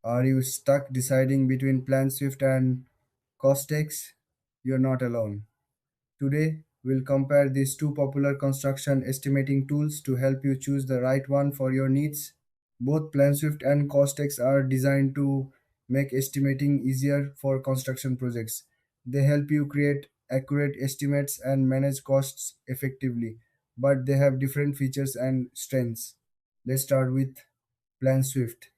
Are you stuck deciding between Planswift and Costx? You're not alone. Today, we'll compare these two popular construction estimating tools to help you choose the right one for your needs. Both Planswift and Costx are designed to make estimating easier for construction projects. They help you create accurate estimates and manage costs effectively, but they have different features and strengths. Let's start with Planswift.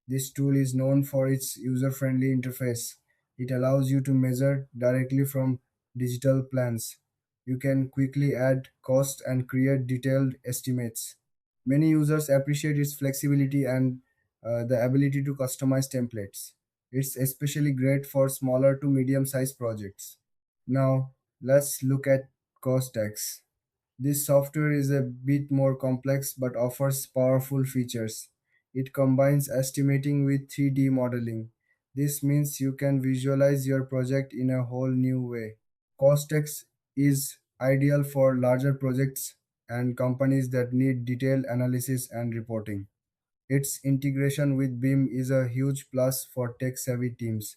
This tool is known for its user-friendly interface. It allows you to measure directly from digital plans. You can quickly add costs and create detailed estimates. Many users appreciate its flexibility and the ability to customize templates. It's especially great for smaller to medium-sized projects. Now, let's look at Costax. This software is a bit more complex but offers powerful features. It combines estimating with 3D modeling. This means you can visualize your project in a whole new way. Costex is ideal for larger projects and companies that need detailed analysis and reporting. Its integration with BIM is a huge plus for tech savvy teams.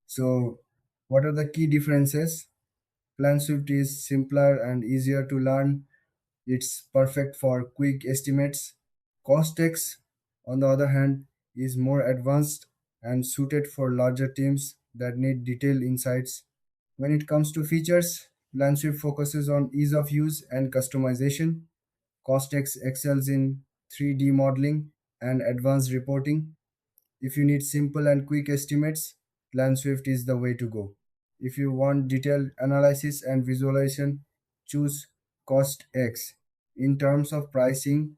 So, what are the key differences? PlanSwift is simpler and easier to learn. It's perfect for quick estimates. Costex, on the other hand, is more advanced and suited for larger teams that need detailed insights. When it comes to features, Planswift focuses on ease of use and customization. Costex excels in 3D modeling and advanced reporting. If you need simple and quick estimates, Planswift is the way to go. If you want detailed analysis and visualization, choose Cost X. In terms of pricing,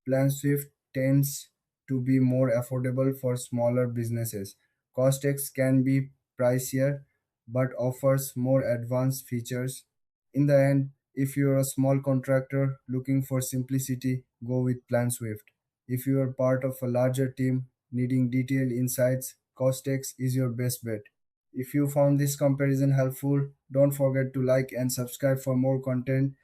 Planswift tends to be more affordable for smaller businesses. Cost X can be pricier but offers more advanced features. In the end, if you're a small contractor looking for simplicity, go with Planswift. If you are part of a larger team needing detailed insights, Costex is your best bet. If you found this comparison helpful, don't forget to like and subscribe for more content.